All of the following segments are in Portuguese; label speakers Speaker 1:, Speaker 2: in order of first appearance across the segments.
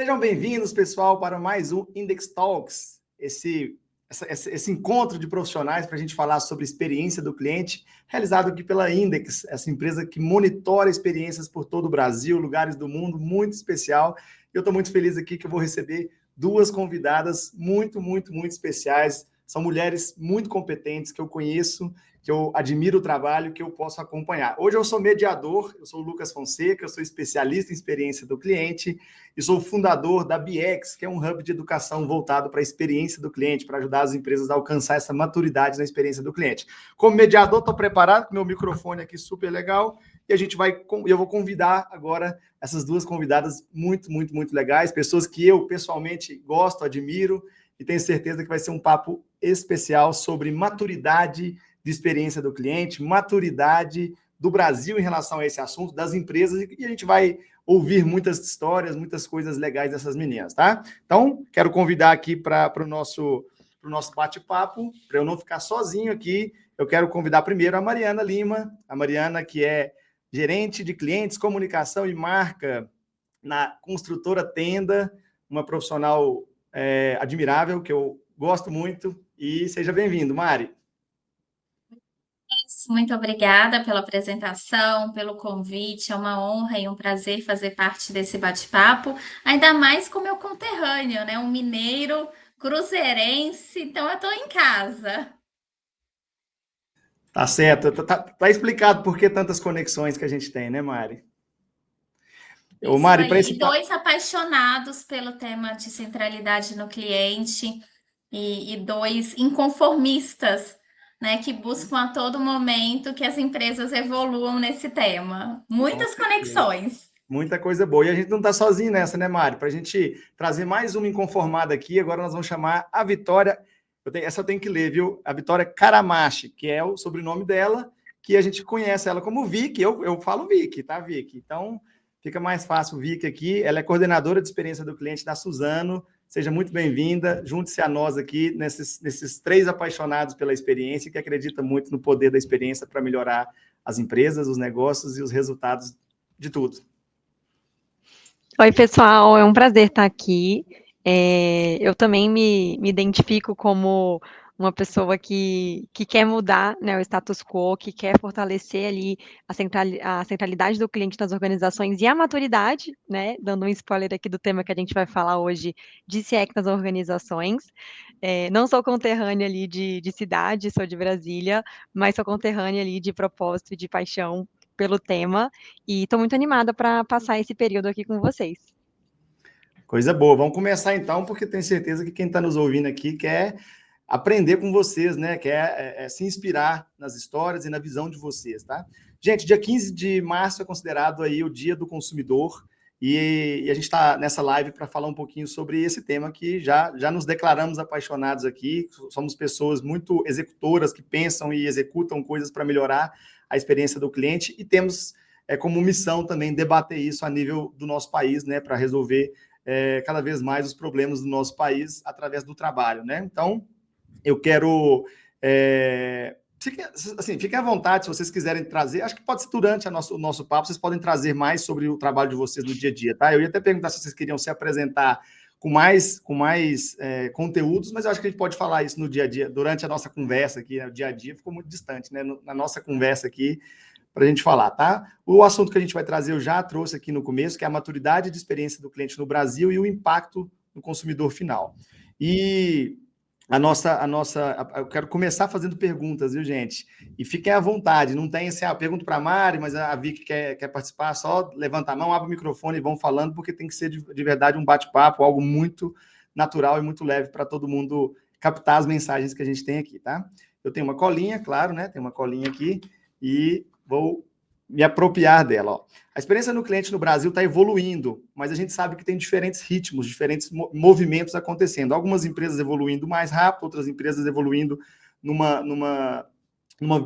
Speaker 1: Sejam bem-vindos, pessoal, para mais um Index Talks, esse encontro de profissionais para a gente falar sobre experiência do cliente, realizado aqui pela Index, essa empresa que monitora experiências por todo o Brasil, lugares do mundo, muito especial. Eu estou muito feliz aqui que eu vou receber duas convidadas muito especiais. São mulheres muito competentes que eu conheço, que eu admiro o trabalho, que eu posso acompanhar. Hoje eu sou mediador, eu sou o Lucas Fonseca, eu sou especialista em experiência do cliente e sou fundador da BX, que é um hub de educação voltado para a experiência do cliente, para ajudar as empresas a alcançar essa maturidade na experiência do cliente. Como mediador, estou preparado com meu microfone aqui super legal e eu vou convidar agora essas duas convidadas muito legais, pessoas que eu pessoalmente gosto, admiro e tenho certeza que vai ser um papo especial sobre maturidade de experiência do cliente, maturidade do Brasil em relação a esse assunto, das empresas, e a gente vai ouvir muitas histórias, muitas coisas legais dessas meninas, tá? Então, quero convidar aqui para o nosso bate-papo, para eu não ficar sozinho aqui, eu quero convidar primeiro a Mariana Lima, a Mariana que é gerente de clientes, comunicação e marca na construtora Tenda, uma profissional admirável, que eu gosto muito, e seja bem-vindo, Mari.
Speaker 2: Muito obrigada pela apresentação, pelo convite. É uma honra e um prazer fazer parte desse bate-papo, ainda mais com meu conterrâneo, né? Um mineiro cruzeirense, então eu estou em casa.
Speaker 1: Tá certo, tá explicado por que tantas conexões que a gente tem, né, Mari?
Speaker 2: Isso
Speaker 1: Mari, para
Speaker 2: aí.
Speaker 1: esse
Speaker 2: E dois apaixonados pelo tema de centralidade no cliente e dois inconformistas, né, que buscam a todo momento que as empresas evoluam nesse tema. Muitas conexões.
Speaker 1: Muita coisa boa. E a gente não está sozinho nessa, né, Mari? Para a gente trazer mais uma inconformada aqui, agora nós vamos chamar a Vitória. Essa eu tenho que ler, viu? A Vitória Caramache, que é o sobrenome dela, que a gente conhece ela como Vicky. Eu falo Vicky, tá, Vicky? Então fica mais fácil, Vicky aqui. Ela é coordenadora de experiência do cliente da Suzano. Seja muito bem-vinda. Junte-se a nós aqui, nesses três apaixonados pela experiência, que acredita muito no poder da experiência para melhorar as empresas, os negócios e os resultados de tudo.
Speaker 3: Oi, pessoal, é um prazer estar aqui. Eu também me identifico como uma pessoa que quer mudar, né, o status quo, que quer fortalecer ali a centralidade do cliente nas organizações e a maturidade, né, dando um spoiler aqui do tema que a gente vai falar hoje, de CX nas organizações. Não sou conterrânea ali de cidade, sou de Brasília, mas sou conterrânea ali de propósito e de paixão pelo tema, e estou muito animada para passar esse período aqui com vocês.
Speaker 1: Coisa boa. Vamos começar então, porque tenho certeza que quem está nos ouvindo aqui quer aprender com vocês, né? Quer se inspirar nas histórias e na visão de vocês, tá? Gente, dia 15 de março é considerado aí o Dia do Consumidor e a gente está nessa live para falar um pouquinho sobre esse tema que já nos declaramos apaixonados aqui. Somos pessoas muito executoras que pensam e executam coisas para melhorar a experiência do cliente e temos como missão também debater isso a nível do nosso país, né? Para resolver cada vez mais os problemas do nosso país através do trabalho, né? Então, eu quero... Fiquem à vontade se vocês quiserem trazer. Acho que pode ser durante o nosso papo, vocês podem trazer mais sobre o trabalho de vocês no dia a dia, tá? Eu ia até perguntar se vocês queriam se apresentar com mais conteúdos, mas eu acho que a gente pode falar isso no dia a dia, durante a nossa conversa aqui, né? O dia a dia ficou muito distante, né? Na nossa conversa aqui, para a gente falar, tá? O assunto que a gente vai trazer, eu já trouxe aqui no começo, que é a maturidade de experiência do cliente no Brasil e o impacto no consumidor final. E eu quero começar fazendo perguntas, viu, gente? E fiquem à vontade, não tem assim, pergunto para a Mari, mas a Vicky quer participar, só levanta a mão, abre o microfone e vão falando, porque tem que ser de verdade um bate-papo, algo muito natural e muito leve para todo mundo captar as mensagens que a gente tem aqui, tá? Eu tenho uma colinha, claro, né? Tem uma colinha aqui e vou me apropriar dela. Ó. A experiência no cliente no Brasil está evoluindo, mas a gente sabe que tem diferentes ritmos, diferentes movimentos acontecendo. Algumas empresas evoluindo mais rápido, outras empresas evoluindo numa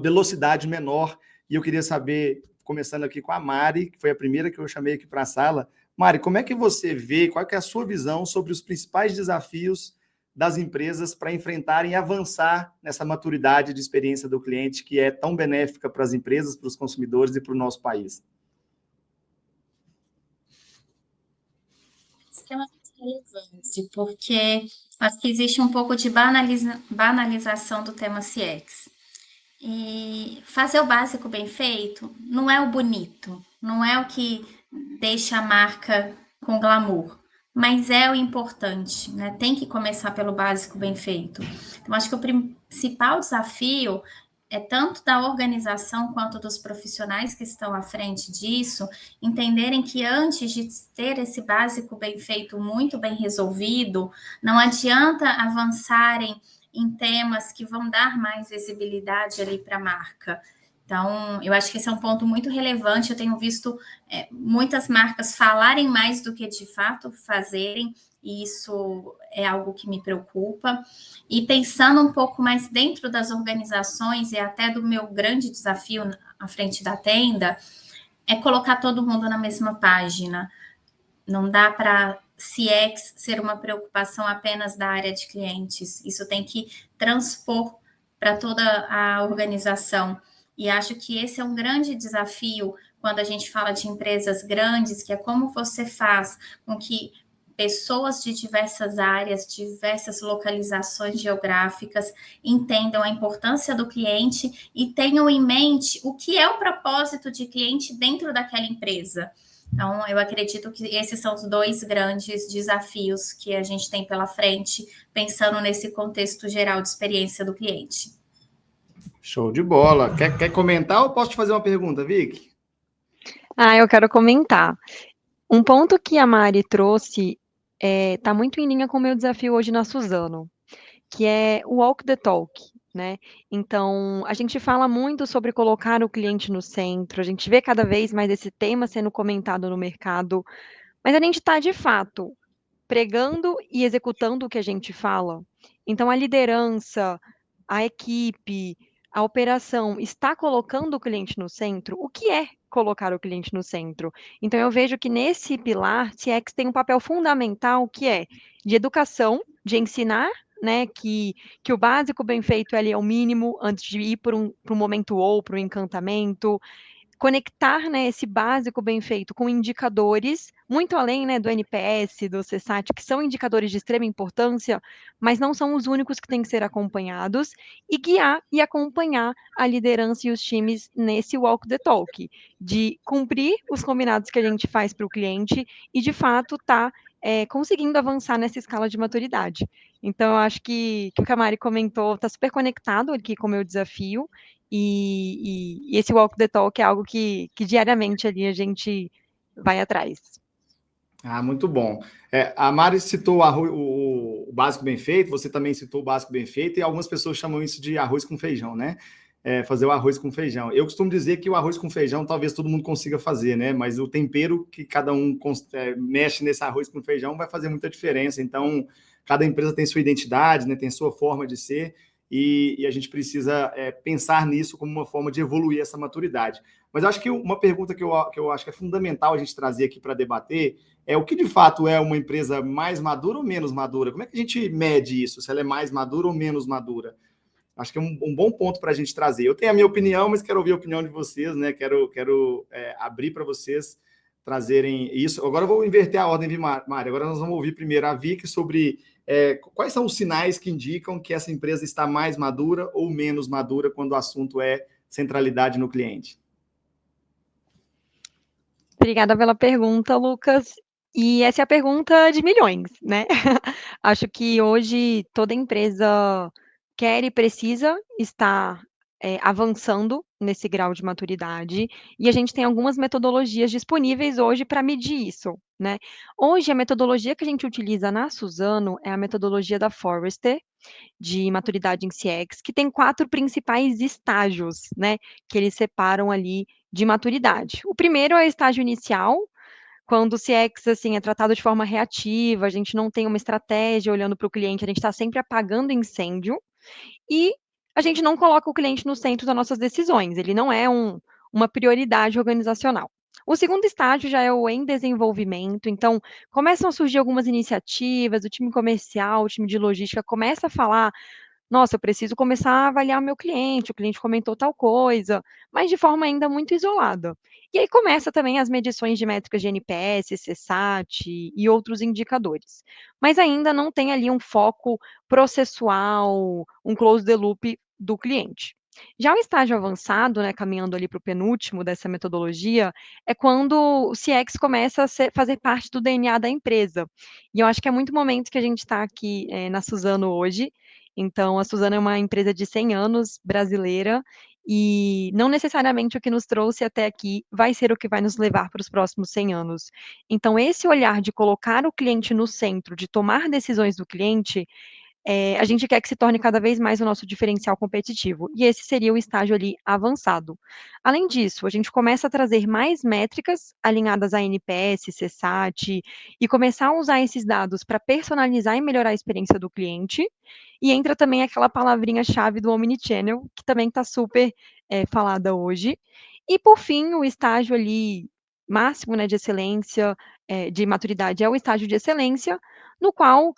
Speaker 1: velocidade menor. E eu queria saber, começando aqui com a Mari, que foi a primeira que eu chamei aqui para a sala. Mari, como é que você vê, qual que é a sua visão sobre os principais desafios das empresas para enfrentarem e avançar nessa maturidade de experiência do cliente que é tão benéfica para as empresas, para os consumidores e para o nosso país?
Speaker 2: relevante, porque acho que existe um pouco de banalização do tema CX. E fazer o básico bem feito não é o bonito, não é o que deixa a marca com glamour, mas é o importante, né? Tem que começar pelo básico bem feito. Então, acho que o principal desafio é tanto da organização quanto dos profissionais que estão à frente disso, entenderem que antes de ter esse básico bem feito, muito bem resolvido, não adianta avançarem em temas que vão dar mais visibilidade ali para a marca. Então, eu acho que esse é um ponto muito relevante. Eu tenho visto muitas marcas falarem mais do que de fato fazerem, e isso é algo que me preocupa. E pensando um pouco mais dentro das organizações, e até do meu grande desafio à frente da tenda, é colocar todo mundo na mesma página. Não dá para CX ser uma preocupação apenas da área de clientes. Isso tem que transpor para toda a organização. E acho que esse é um grande desafio quando a gente fala de empresas grandes, que é como você faz com que pessoas de diversas áreas, diversas localizações geográficas entendam a importância do cliente e tenham em mente o que é o propósito de cliente dentro daquela empresa. Então, eu acredito que esses são os dois grandes desafios que a gente tem pela frente, pensando nesse contexto geral de experiência do cliente.
Speaker 1: Show de bola. Quer comentar ou posso te fazer uma pergunta, Vic?
Speaker 3: Eu quero comentar. Um ponto que a Mari trouxe está muito em linha com o meu desafio hoje na Suzano, que é o walk the talk, né? Então, a gente fala muito sobre colocar o cliente no centro, a gente vê cada vez mais esse tema sendo comentado no mercado, mas a gente está, de fato, pregando e executando o que a gente fala. Então, a liderança, a equipe, a operação está colocando o cliente no centro? O que é colocar o cliente no centro? Então, eu vejo que nesse pilar, CX tem um papel fundamental que é de educação, de ensinar, né, que o básico bem feito ali é o mínimo antes de ir para um momento ou para um encantamento, conectar, né, esse básico bem feito com indicadores, muito além, né, do NPS, do CSAT, que são indicadores de extrema importância, mas não são os únicos que têm que ser acompanhados, e guiar e acompanhar a liderança e os times nesse walk the talk, de cumprir os combinados que a gente faz para o cliente e, de fato, conseguindo avançar nessa escala de maturidade. Então, eu acho que o que a Mari comentou está super conectado aqui com o meu desafio, e esse walk the talk é algo que diariamente ali a gente vai atrás.
Speaker 1: Ah, muito bom. A Mari citou o básico bem feito, você também citou o básico bem feito, e algumas pessoas chamam isso de arroz com feijão, né? Fazer o arroz com feijão. Eu costumo dizer que o arroz com feijão talvez todo mundo consiga fazer, né? Mas o tempero que cada um mexe nesse arroz com feijão vai fazer muita diferença. Então, cada empresa tem sua identidade, né? Tem sua forma de ser, e a gente precisa pensar nisso como uma forma de evoluir essa maturidade. Mas eu acho que uma pergunta que eu acho que é fundamental a gente trazer aqui para debater o que de fato é uma empresa mais madura ou menos madura? Como é que a gente mede isso? Se ela é mais madura ou menos madura? Acho que é um bom ponto para a gente trazer. Eu tenho a minha opinião, mas quero ouvir a opinião de vocês, né? Quero abrir para vocês trazerem isso. Agora eu vou inverter a ordem de Mari. Agora nós vamos ouvir primeiro a Vicky sobre quais são os sinais que indicam que essa empresa está mais madura ou menos madura quando o assunto é centralidade no cliente.
Speaker 3: Obrigada pela pergunta, Lucas. E essa é a pergunta de milhões, né? Acho que hoje toda empresa quer e precisa estar avançando nesse grau de maturidade, e a gente tem algumas metodologias disponíveis hoje para medir isso, né? Hoje, a metodologia que a gente utiliza na Suzano é a metodologia da Forrester, de maturidade em CX, que tem 4 principais estágios, né, que eles separam ali de maturidade. O primeiro é o estágio inicial, quando o CX, assim, é tratado de forma reativa, a gente não tem uma estratégia olhando para o cliente, a gente está sempre apagando incêndio, e a gente não coloca o cliente no centro das nossas decisões, ele não é uma prioridade organizacional. O segundo estágio já é o em desenvolvimento, então começam a surgir algumas iniciativas, o time comercial, o time de logística começa a falar nossa, eu preciso começar a avaliar o cliente comentou tal coisa, mas de forma ainda muito isolada. E aí começa também as medições de métricas de NPS, CSAT e outros indicadores. Mas ainda não tem ali um foco processual, um close the loop do cliente. Já o estágio avançado, né, caminhando ali para o penúltimo dessa metodologia, é quando o CX começa a fazer parte do DNA da empresa. E eu acho que é muito momento que a gente está aqui na Suzano hoje. Então, a Suzano é uma empresa de 100 anos, brasileira, e não necessariamente o que nos trouxe até aqui vai ser o que vai nos levar para os próximos 100 anos. Então, esse olhar de colocar o cliente no centro, de tomar decisões do cliente, a gente quer que se torne cada vez mais o nosso diferencial competitivo, e esse seria o estágio ali avançado. Além disso, a gente começa a trazer mais métricas alinhadas a NPS, CSAT, e começar a usar esses dados para personalizar e melhorar a experiência do cliente, e entra também aquela palavrinha-chave do Omnichannel, que também está super falada hoje. E, por fim, o estágio ali máximo, né, de excelência, de maturidade, é o estágio de excelência, no qual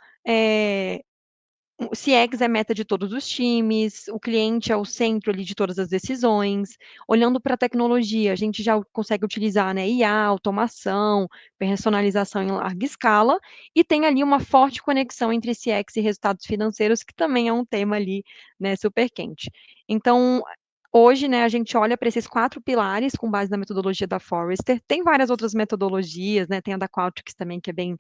Speaker 3: o CX é meta de todos os times, o cliente é o centro ali de todas as decisões. Olhando para a tecnologia, a gente já consegue utilizar, né, IA, automação, personalização em larga escala, e tem ali uma forte conexão entre CX e resultados financeiros, que também é um tema ali, né, super quente. Então, hoje, né, a gente olha para esses 4 pilares com base na metodologia da Forrester. Tem várias outras metodologias, né, tem a da Qualtrics também, que é bem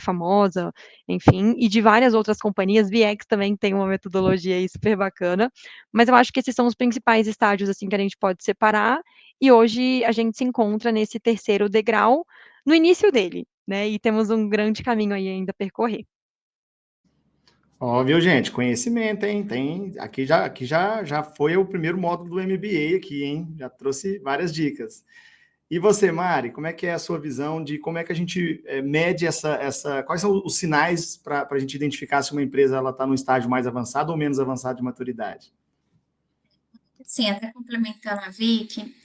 Speaker 3: famosa, enfim, e de várias outras companhias. VX também tem uma metodologia aí super bacana, mas eu acho que esses são os principais estágios, assim, que a gente pode separar, e hoje a gente se encontra nesse terceiro degrau, no início dele, né, e temos um grande caminho aí ainda a percorrer.
Speaker 1: Ó, viu, gente? Conhecimento, hein? Aqui já foi o primeiro módulo do MBA aqui, hein? Já trouxe várias dicas. E você, Mari, como é que é a sua visão de como é que a gente mede quais são os sinais para a gente identificar se uma empresa ela está no estágio mais avançado ou menos avançado de maturidade?
Speaker 2: Sim, até complementando a Vicky,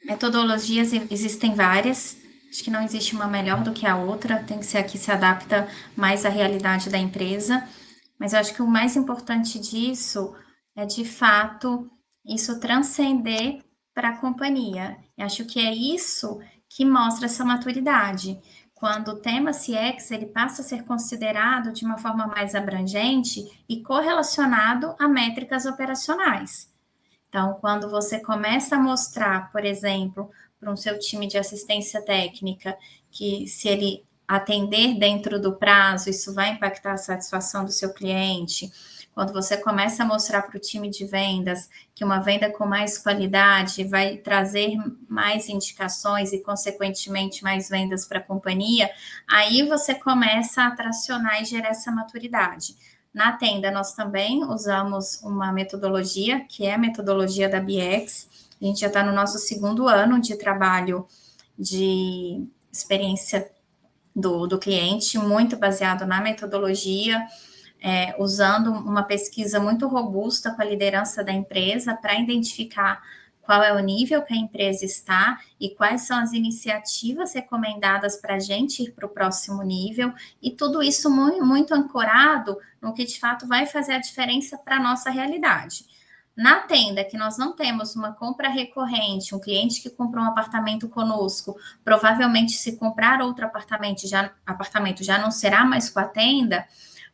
Speaker 2: metodologias existem várias, acho que não existe uma melhor do que a outra, tem que ser a que se adapta mais à realidade da empresa, mas eu acho que o mais importante disso é, de fato, isso transcender para a companhia. Eu acho que é isso que mostra essa maturidade. Quando o tema CX ele passa a ser considerado de uma forma mais abrangente e correlacionado a métricas operacionais. Então, quando você começa a mostrar, por exemplo, para um seu time de assistência técnica, que se ele atender dentro do prazo, isso vai impactar a satisfação do seu cliente. Quando você começa a mostrar para o time de vendas que uma venda com mais qualidade vai trazer mais indicações e, consequentemente, mais vendas para a companhia, aí você começa a tracionar e gerar essa maturidade. Na Tenda, nós também usamos uma metodologia, que é a metodologia da BX. A gente já está no nosso 2º ano de trabalho de experiência do cliente, muito baseado na metodologia, usando uma pesquisa muito robusta com a liderança da empresa para identificar qual é o nível que a empresa está e quais são as iniciativas recomendadas para a gente ir para o próximo nível, e tudo isso muito, muito ancorado no que de fato vai fazer a diferença para a nossa realidade. Na Tenda, que nós não temos uma compra recorrente, um cliente que comprou um apartamento conosco, provavelmente se comprar outro apartamento já não será mais com a Tenda.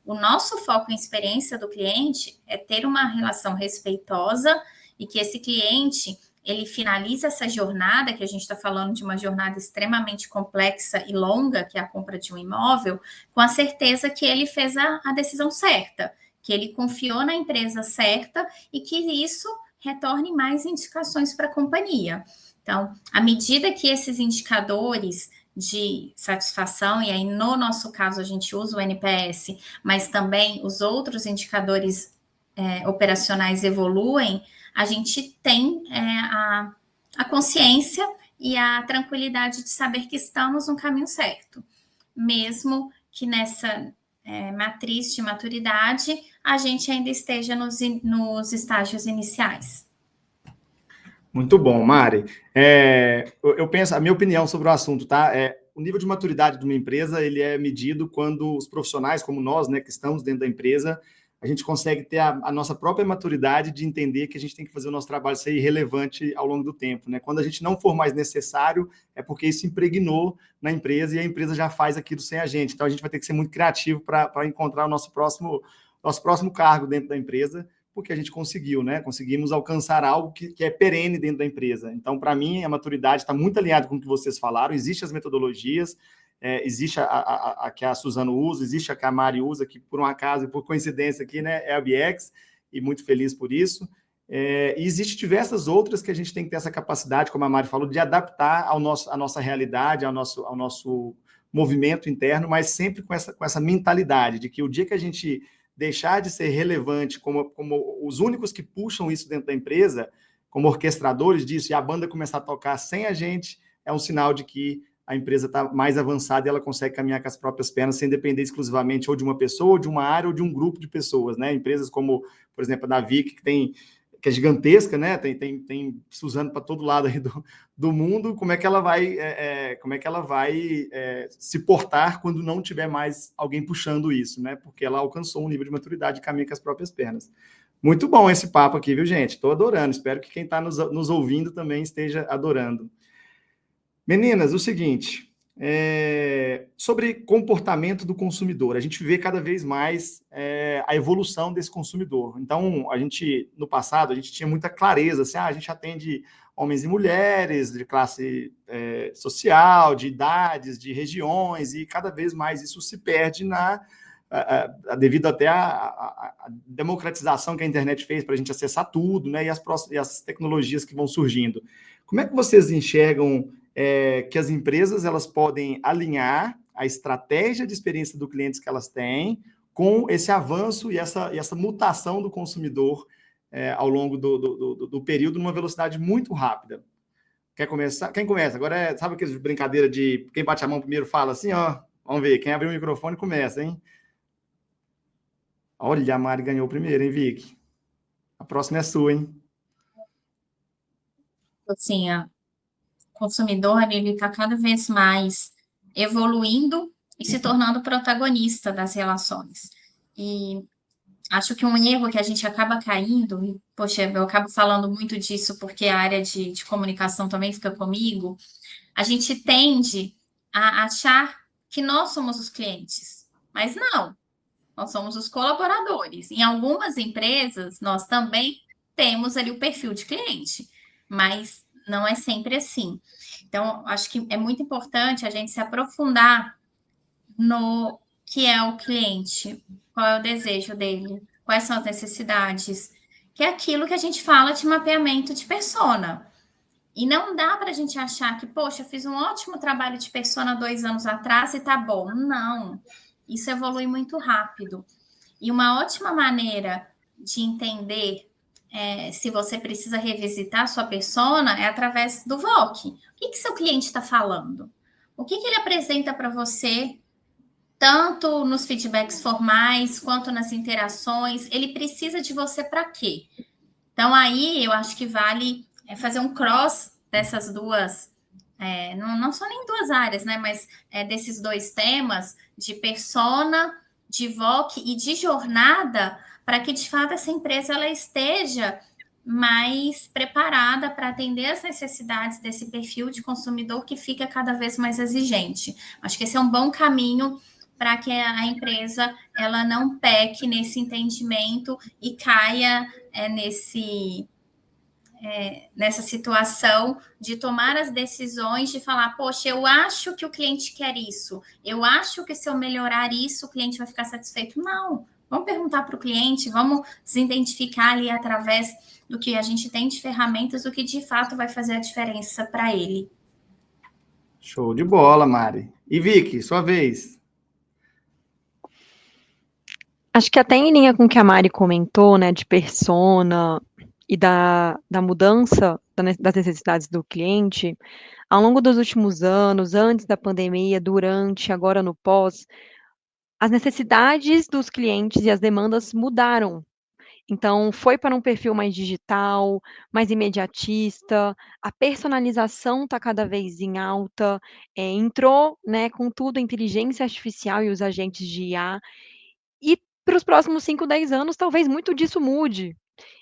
Speaker 2: O nosso foco em experiência do cliente é ter uma relação respeitosa e que esse cliente ele finalize essa jornada, que a gente está falando de uma jornada extremamente complexa e longa, que é a compra de um imóvel, com a certeza que ele fez a decisão certa, que ele confiou na empresa certa e que isso retorne mais indicações para a companhia. Então, à medida que esses indicadores de satisfação, e aí no nosso caso a gente usa o NPS, mas também os outros indicadores operacionais evoluem, a gente tem a consciência e a tranquilidade de saber que estamos no caminho certo, mesmo que nessa matriz de maturidade a gente ainda esteja nos estágios iniciais.
Speaker 1: Muito bom, Mari. Eu penso, a minha opinião sobre o assunto, tá? O nível de maturidade de uma empresa, ele é medido quando os profissionais como nós, né, que estamos dentro da empresa, a gente consegue ter a nossa própria maturidade de entender que a gente tem que fazer o nosso trabalho ser relevante ao longo do tempo, né? Quando a gente não for mais necessário, é porque isso impregnou na empresa e a empresa já faz aquilo sem a gente. Então, a gente vai ter que ser muito criativo para encontrar o nosso próximo cargo dentro da empresa, porque a gente conseguiu, né? Conseguimos alcançar algo que é perene dentro da empresa. Então, para mim, a maturidade está muito alinhada com o que vocês falaram, existem as metodologias, existe a que a Suzano usa, existe a que a Mari usa, que por um acaso, por coincidência aqui, né, é a BX, e muito feliz por isso. E existe diversas outras que a gente tem que ter essa capacidade, como a Mari falou, de adaptar à nossa realidade, ao nosso movimento interno, mas sempre com essa mentalidade de que o dia que a gente deixar de ser relevante como os únicos que puxam isso dentro da empresa, como orquestradores disso, e a banda começar a tocar sem a gente, é um sinal de que a empresa está mais avançada e ela consegue caminhar com as próprias pernas sem depender exclusivamente ou de uma pessoa, ou de uma área, ou de um grupo de pessoas, né? Empresas como, por exemplo, a Davic, que é gigantesca, né? Tem Suzano para todo lado aí do mundo. Como é que ela vai se portar quando não tiver mais alguém puxando isso, né? Porque ela alcançou um nível de maturidade e caminha com as próprias pernas. Muito bom esse papo aqui, viu, gente? Estou adorando. Espero que quem está nos ouvindo também esteja adorando. Meninas, o seguinte, sobre comportamento do consumidor, a gente vê cada vez mais a evolução desse consumidor. Então, no passado, a gente tinha muita clareza, assim, a gente atende homens e mulheres, de classe social, de idades, de regiões, e cada vez mais isso se perde devido até à democratização que a internet fez para a gente acessar tudo, né, e as tecnologias que vão surgindo. Como é que vocês enxergam que as empresas elas podem alinhar a estratégia de experiência do cliente que elas têm com esse avanço e essa mutação do consumidor ao longo do período, numa velocidade muito rápida? Quer começar? Quem começa? Agora sabe aquelas brincadeira de quem bate a mão primeiro fala assim, ó, vamos ver, quem abrir o microfone começa, hein? Olha, a Mari ganhou primeiro, hein, Vicky? A próxima é sua, hein?
Speaker 2: Assim, consumidor, ele está cada vez mais evoluindo e se tornando protagonista das relações. E acho que um erro que a gente acaba caindo, e, poxa, eu acabo falando muito disso porque a área de comunicação também fica comigo, a gente tende a achar que nós somos os clientes, mas não, nós somos os colaboradores. Em algumas empresas, nós também temos ali o perfil de cliente, mas não é sempre assim. Então, acho que é muito importante a gente se aprofundar no que é o cliente, qual é o desejo dele, quais são as necessidades, que é aquilo que a gente fala de mapeamento de persona. E não dá para a gente achar que, poxa, eu fiz um ótimo trabalho de persona 2 anos atrás e tá bom. Não, isso evolui muito rápido. E uma ótima maneira de entender se você precisa revisitar a sua persona é através do VOC. O que seu cliente está falando? O que ele apresenta para você, tanto nos feedbacks formais quanto nas interações? Ele precisa de você para quê? Então, aí eu acho que vale fazer um cross dessas duas, não são nem duas áreas, né? Mas desses dois temas, de persona, de VOC e de jornada, para que de fato essa empresa ela esteja mais preparada para atender as necessidades desse perfil de consumidor que fica cada vez mais exigente. Acho que esse é um bom caminho para que a empresa ela não peque nesse entendimento e caia nessa situação de tomar as decisões de falar, poxa, eu acho que o cliente quer isso, eu acho que se eu melhorar isso, o cliente vai ficar satisfeito. Não, vamos perguntar para o cliente, vamos se identificar ali através do que a gente tem de ferramentas, o que de fato vai fazer a diferença para ele.
Speaker 1: Show de bola, Mari. E Vicky, sua vez.
Speaker 3: Acho que até em linha com o que a Mari comentou, né, de persona e da mudança das necessidades do cliente, ao longo dos últimos anos, antes da pandemia, durante, agora no pós, as necessidades dos clientes e as demandas mudaram. Então, foi para um perfil mais digital, mais imediatista, a personalização está cada vez em alta, entrou, né, com tudo a inteligência artificial e os agentes de IA, e para os próximos 5, 10 anos, talvez muito disso mude.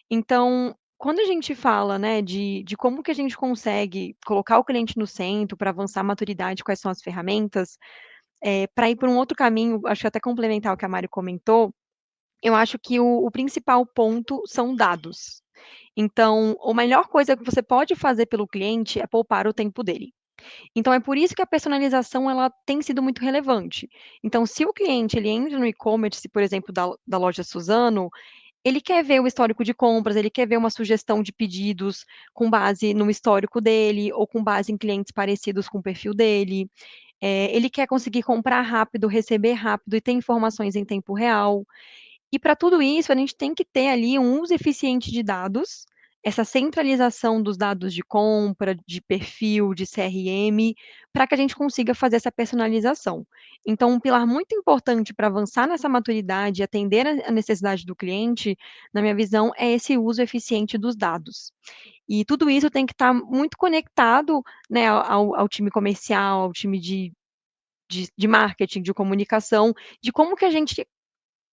Speaker 3: Então, quando a gente fala, né, de como que a gente consegue colocar o cliente no centro para avançar a maturidade, quais são as ferramentas, para ir por um outro caminho, acho que até complementar o que a Mari comentou, eu acho que o principal ponto são dados. Então, a melhor coisa que você pode fazer pelo cliente é poupar o tempo dele. Então é por isso que a personalização ela tem sido muito relevante. Então, se o cliente ele entra no e-commerce, por exemplo, da loja Suzano, ele quer ver o histórico de compras, ele quer ver uma sugestão de pedidos com base no histórico dele ou com base em clientes parecidos com o perfil dele. Ele quer conseguir comprar rápido, receber rápido e ter informações em tempo real. E para tudo isso, a gente tem que ter ali um uso eficiente de dados, essa centralização dos dados de compra, de perfil, de CRM, para que a gente consiga fazer essa personalização. Então, um pilar muito importante para avançar nessa maturidade e atender a necessidade do cliente, na minha visão, é esse uso eficiente dos dados. E tudo isso tem que estar muito conectado, né, ao time comercial, ao time de marketing, de comunicação, de como que a gente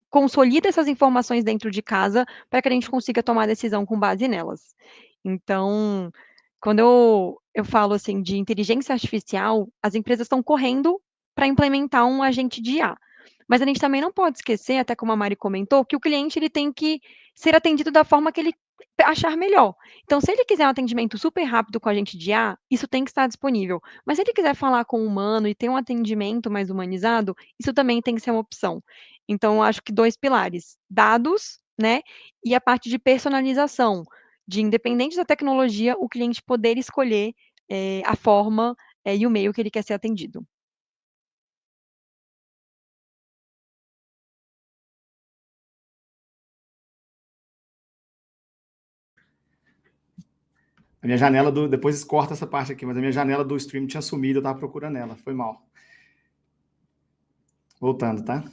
Speaker 3: consolida essas informações dentro de casa para que a gente consiga tomar decisão com base nelas. Então, quando eu falo assim de inteligência artificial, as empresas estão correndo para implementar um agente de IA. Mas a gente também não pode esquecer, até como a Mari comentou, que o cliente ele tem que ser atendido da forma que ele achar melhor. Então, se ele quiser um atendimento super rápido com a gente de IA, isso tem que estar disponível. Mas se ele quiser falar com o humano e ter um atendimento mais humanizado, isso também tem que ser uma opção. Então, eu acho que 2 pilares: dados, né, e a parte de personalização, de independente da tecnologia, o cliente poder escolher, a forma, e o meio que ele quer ser atendido.
Speaker 1: A minha janela do... Depois corta essa parte aqui, mas a minha janela do stream tinha sumido, eu estava procurando ela, foi mal. Voltando, tá?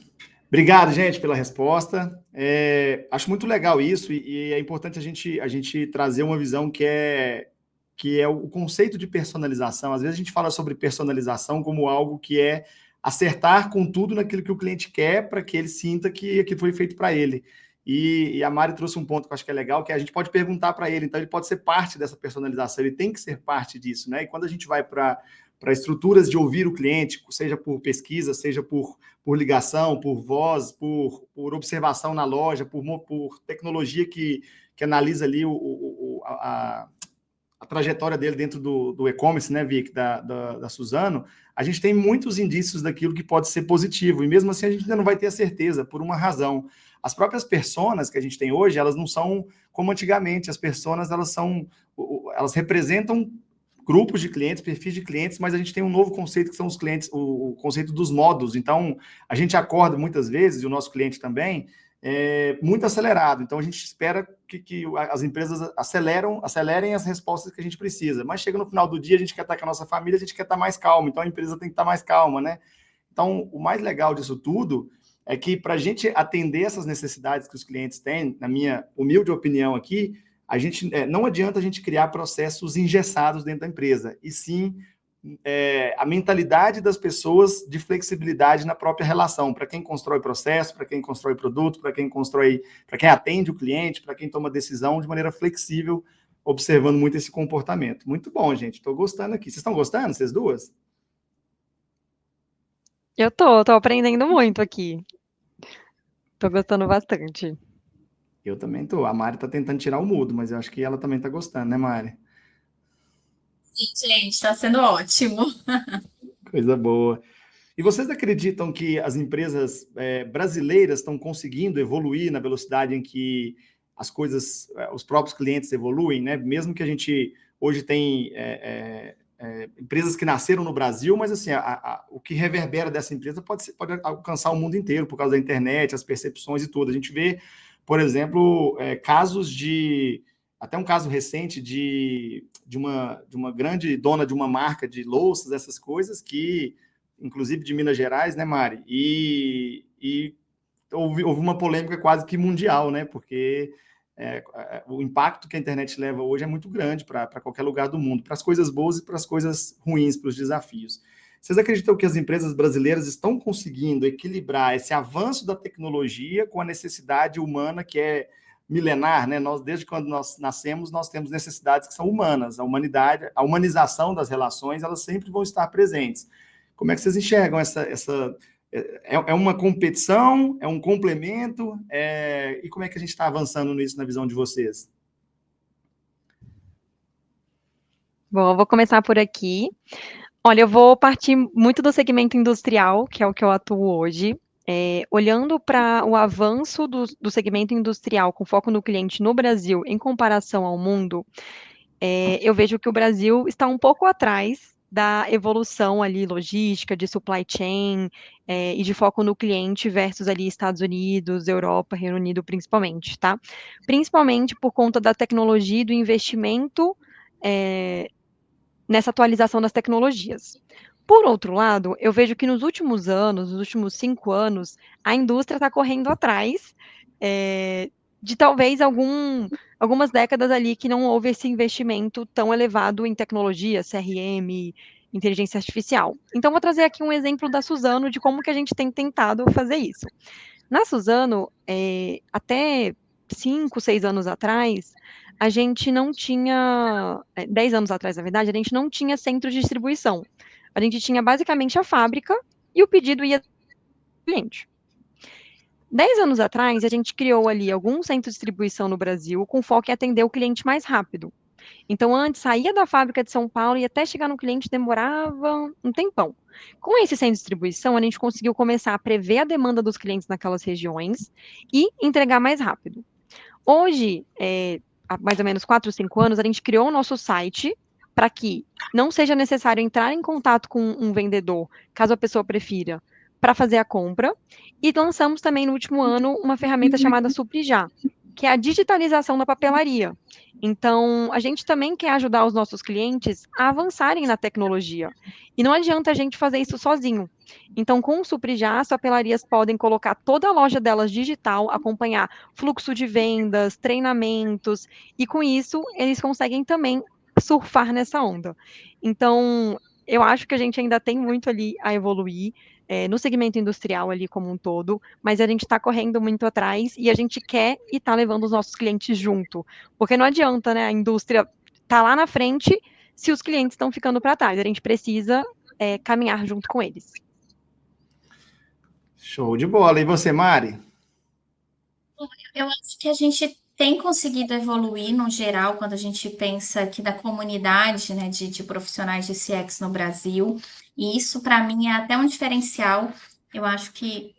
Speaker 1: Obrigado, gente, pela resposta. Acho muito legal isso e é importante a gente trazer uma visão que é o conceito de personalização. Às vezes a gente fala sobre personalização como algo que é acertar com tudo naquilo que o cliente quer para que ele sinta que aquilo foi feito para ele. E a Mari trouxe um ponto que eu acho que é legal, que a gente pode perguntar para ele, então ele pode ser parte dessa personalização, ele tem que ser parte disso, né? E quando a gente vai para estruturas de ouvir o cliente, seja por pesquisa, seja por ligação, por voz, por observação na loja, por tecnologia que analisa ali a trajetória dele dentro do e-commerce, né, Vic, da Suzano, a gente tem muitos indícios daquilo que pode ser positivo, e mesmo assim a gente ainda não vai ter a certeza, por uma razão. As próprias personas que a gente tem hoje, elas não são como antigamente, as personas, elas representam grupos de clientes, perfis de clientes, mas a gente tem um novo conceito que são os clientes, o conceito dos modos. Então, a gente acorda muitas vezes, e o nosso cliente também, muito acelerado. Então, a gente espera que as empresas acelerem as respostas que a gente precisa. Mas chega no final do dia, a gente quer estar com a nossa família, a gente quer estar mais calmo. Então, a empresa tem que estar mais calma, né? Então, o mais legal disso tudo é que, para a gente atender essas necessidades que os clientes têm, na minha humilde opinião aqui, não adianta a gente criar processos engessados dentro da empresa, e sim a mentalidade das pessoas de flexibilidade na própria relação, para quem constrói processo, para quem constrói produto, para quem atende o cliente, para quem toma decisão de maneira flexível, observando muito esse comportamento. Muito bom, gente. Estou gostando aqui. Vocês estão gostando, vocês duas?
Speaker 3: Eu tô aprendendo muito aqui. Tô gostando bastante.
Speaker 1: Eu também tô. A Mari está tentando tirar o mudo, mas eu acho que ela também está gostando, né, Mari?
Speaker 2: Sim, gente, está sendo ótimo.
Speaker 1: Coisa boa. E vocês acreditam que as empresas brasileiras estão conseguindo evoluir na velocidade em que as coisas, os próprios clientes evoluem, né? Mesmo que a gente hoje tem empresas que nasceram no Brasil, mas assim, o que reverbera dessa empresa pode alcançar o mundo inteiro por causa da internet, as percepções e tudo. A gente vê, por exemplo, casos até um caso recente de uma grande dona de uma marca de louças, essas coisas, que inclusive de Minas Gerais, né, Mari? E houve uma polêmica quase que mundial, né? Porque o impacto que a internet leva hoje é muito grande para qualquer lugar do mundo, para as coisas boas e para as coisas ruins, para os desafios. Vocês acreditam que as empresas brasileiras estão conseguindo equilibrar esse avanço da tecnologia com a necessidade humana que é milenar, né? Desde quando nós nascemos, nós temos necessidades que são humanas. A humanidade, a humanização das relações, elas sempre vão estar presentes. Como é que vocês enxergam é uma competição? É um complemento? E como é que a gente está avançando nisso na visão de vocês?
Speaker 3: Bom, eu vou começar por aqui. Olha, eu vou partir muito do segmento industrial, que é o que eu atuo hoje. Olhando para o avanço do segmento industrial com foco no cliente no Brasil em comparação ao mundo, eu vejo que o Brasil está um pouco atrás da evolução ali logística, de supply chain, e de foco no cliente versus ali Estados Unidos, Europa, Reino Unido principalmente, tá? Principalmente por conta da tecnologia e do investimento nessa atualização das tecnologias. Por outro lado, eu vejo que nos últimos anos, nos últimos 5 anos, a indústria está correndo atrás de talvez algumas décadas ali que não houve esse investimento tão elevado em tecnologia, CRM, inteligência artificial. Então, vou trazer aqui um exemplo da Suzano de como que a gente tem tentado fazer isso. Na Suzano, até 5, 6 anos atrás, a gente não tinha, 10 anos atrás, na verdade, a gente não tinha centro de distribuição. A gente tinha basicamente a fábrica e o pedido ia para o cliente. 10 anos atrás, a gente criou ali algum centro de distribuição no Brasil com foco em atender o cliente mais rápido. Então, antes, saía da fábrica de São Paulo e até chegar no cliente demorava um tempão. Com esse centro de distribuição, a gente conseguiu começar a prever a demanda dos clientes naquelas regiões e entregar mais rápido. Hoje, há mais ou menos 4, 5 anos, a gente criou o nosso site para que não seja necessário entrar em contato com um vendedor, caso a pessoa prefira, para fazer a compra. E lançamos também no último ano uma ferramenta chamada SupriJá, que é a digitalização da papelaria. Então, a gente também quer ajudar os nossos clientes a avançarem na tecnologia. E não adianta a gente fazer isso sozinho. Então, com o SupriJá, as papelarias podem colocar toda a loja delas digital, acompanhar fluxo de vendas, treinamentos, e com isso, eles conseguem também surfar nessa onda. Então, eu acho que a gente ainda tem muito ali a evoluir, no segmento industrial ali como um todo, mas a gente está correndo muito atrás e a gente quer e está levando os nossos clientes junto, porque não adianta, né, a indústria tá lá na frente se os clientes estão ficando para trás, a gente precisa caminhar junto com eles.
Speaker 1: Show de bola. E você, Mari?
Speaker 2: Eu acho que a gente tem conseguido evoluir no geral quando a gente pensa aqui da comunidade, né, de profissionais de CX no Brasil, e isso para mim é até um diferencial. Eu acho que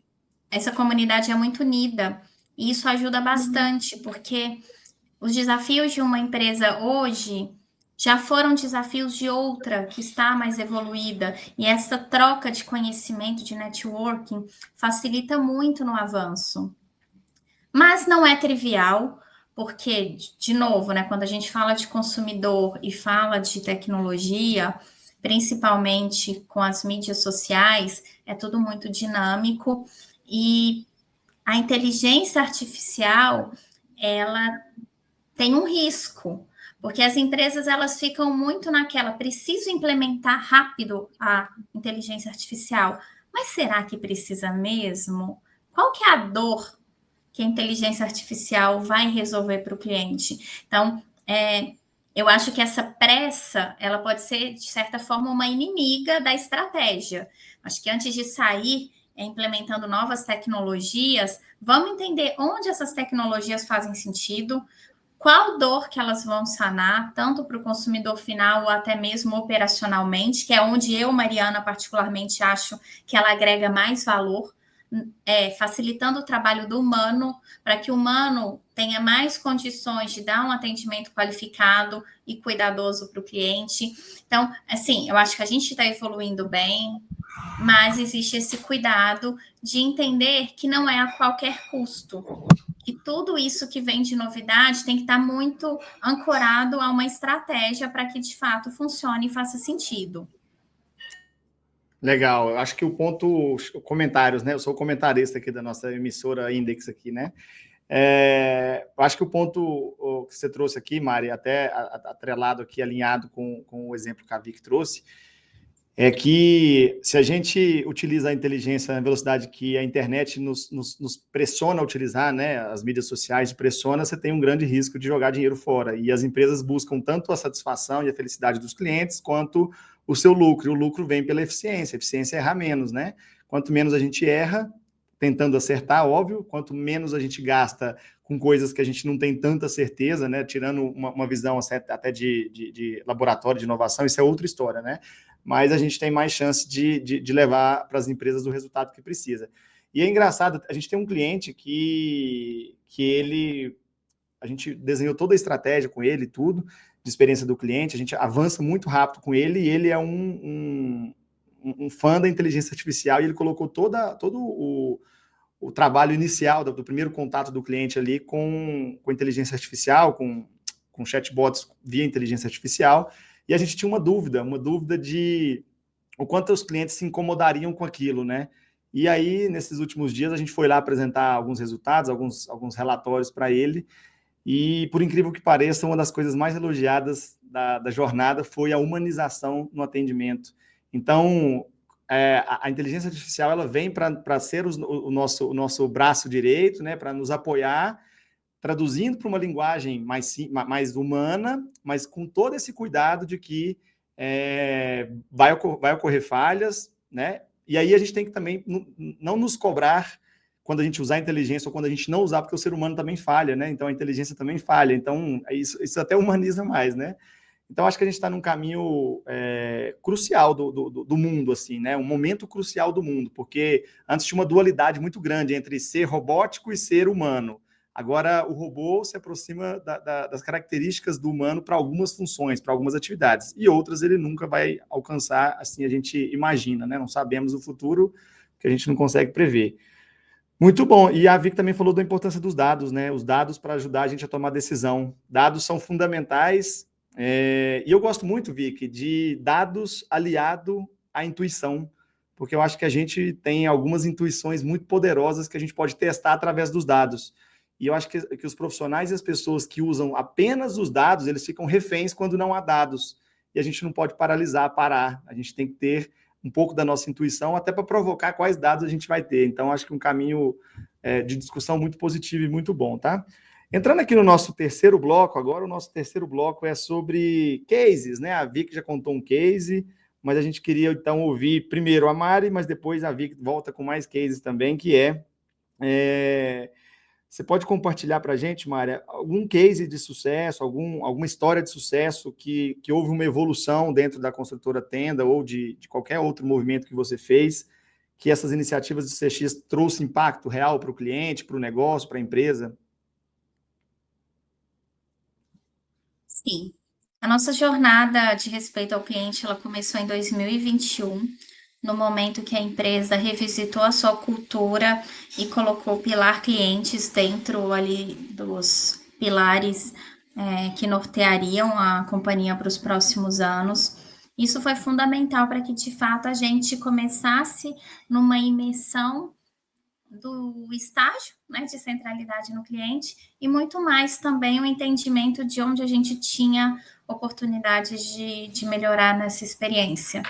Speaker 2: essa comunidade é muito unida e isso ajuda bastante, porque os desafios de uma empresa hoje já foram desafios de outra que está mais evoluída, e essa troca de conhecimento, de networking, facilita muito no avanço. Mas não é trivial, porque, de novo, né, quando a gente fala de consumidor e fala de tecnologia, principalmente com as mídias sociais, é tudo muito dinâmico e a inteligência artificial, ela tem um risco, porque as empresas elas ficam muito naquela, preciso implementar rápido a inteligência artificial, mas será que precisa mesmo? Qual que é a dor que a inteligência artificial vai resolver para o cliente? Então, eu acho que essa pressa, ela pode ser, de certa forma, uma inimiga da estratégia. Acho que antes de sair implementando novas tecnologias, vamos entender onde essas tecnologias fazem sentido, qual dor que elas vão sanar, tanto para o consumidor final ou até mesmo operacionalmente, que é onde eu, Mariana, particularmente acho que ela agrega mais valor, facilitando o trabalho do humano, para que o humano tenha mais condições de dar um atendimento qualificado e cuidadoso para o cliente. Então, assim, eu acho que a gente está evoluindo bem, mas existe esse cuidado de entender que não é a qualquer custo. E tudo isso que vem de novidade tem que estar muito ancorado a uma estratégia para que, de fato, funcione e faça sentido.
Speaker 1: Legal. Eu acho que o ponto... Comentários, né? Eu sou o comentarista aqui da nossa emissora Index aqui, né? Eu acho que o ponto que você trouxe aqui, Mari, até atrelado aqui, alinhado com o exemplo que a Vic trouxe, é que se a gente utiliza a inteligência na velocidade que a internet nos pressiona a utilizar, né, as mídias sociais pressiona, você tem um grande risco de jogar dinheiro fora. E as empresas buscam tanto a satisfação e a felicidade dos clientes, quanto o seu lucro. E o lucro vem pela eficiência. A eficiência é errar menos, né? Quanto menos a gente erra, tentando acertar, óbvio, quanto menos a gente gasta com coisas que a gente não tem tanta certeza, né? Tirando uma visão até de laboratório de inovação, isso é outra história, né? Mas a gente tem mais chance de levar para as empresas o resultado que precisa. E é engraçado, a gente tem um cliente que a gente desenhou toda a estratégia com ele, tudo, de experiência do cliente, a gente avança muito rápido com ele, e ele é um fã da inteligência artificial, e ele colocou todo o trabalho inicial do primeiro contato do cliente ali com inteligência artificial, com chatbots via inteligência artificial, e a gente tinha uma dúvida de o quanto os clientes se incomodariam com aquilo, né? E aí, nesses últimos dias, a gente foi lá apresentar alguns resultados, alguns relatórios para ele, e, por incrível que pareça, uma das coisas mais elogiadas da jornada foi a humanização no atendimento. Então, a inteligência artificial ela vem para ser o nosso braço direito, né, para nos apoiar, traduzindo para uma linguagem mais humana, mas com todo esse cuidado de que vai ocorrer falhas, né? E aí a gente tem que também não nos cobrar quando a gente usar a inteligência ou quando a gente não usar, porque o ser humano também falha, né? Então a inteligência também falha. Então isso até humaniza mais, né? Então acho que a gente está num caminho crucial do mundo, assim, né? Um momento crucial do mundo, porque antes tinha uma dualidade muito grande entre ser robótico e ser humano. Agora, o robô se aproxima das características do humano para algumas funções, para algumas atividades, e outras ele nunca vai alcançar, assim a gente imagina, né? Não sabemos o futuro, que a gente não consegue prever. Muito bom. E a Vic também falou da importância dos dados, né? Os dados para ajudar a gente a tomar decisão. Dados são fundamentais, e eu gosto muito, Vic, de dados aliado à intuição, porque eu acho que a gente tem algumas intuições muito poderosas que a gente pode testar através dos dados. E eu acho que os profissionais e as pessoas que usam apenas os dados, eles ficam reféns quando não há dados. E a gente não pode parar. A gente tem que ter um pouco da nossa intuição, até para provocar quais dados a gente vai ter. Então, acho que um caminho de discussão muito positivo e muito bom, tá? Entrando aqui no nosso terceiro bloco, agora o nosso terceiro bloco é sobre cases, né? A Vic já contou um case, mas a gente queria, então, ouvir primeiro a Mari, mas depois a Vic volta com mais cases também, que você pode compartilhar para a gente, Mária, algum case de sucesso, alguma história de sucesso que houve uma evolução dentro da construtora Tenda ou de qualquer outro movimento que você fez, que essas iniciativas de CX trouxe impacto real para o cliente, para o negócio, para a empresa?
Speaker 2: Sim. A nossa jornada de respeito ao cliente, ela começou em 2021, no momento que a empresa revisitou a sua cultura e colocou o pilar clientes dentro ali dos pilares que norteariam a companhia para os próximos anos. Isso foi fundamental para que, de fato, a gente começasse numa imersão do estágio, né, de centralidade no cliente, e muito mais também o entendimento de onde a gente tinha oportunidades de melhorar nessa experiência.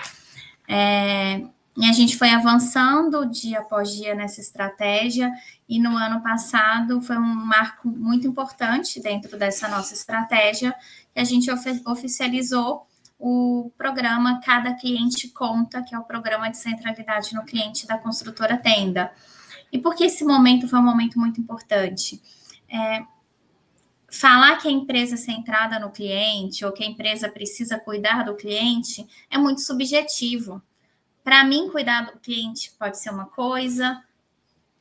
Speaker 2: E a gente foi avançando dia após dia nessa estratégia, e no ano passado foi um marco muito importante dentro dessa nossa estratégia, que a gente oficializou o programa Cada Cliente Conta, que é o programa de centralidade no cliente da construtora Tenda. E por que esse momento foi um momento muito importante? Falar que a empresa é centrada no cliente ou que a empresa precisa cuidar do cliente é muito subjetivo. Para mim, cuidar do cliente pode ser uma coisa,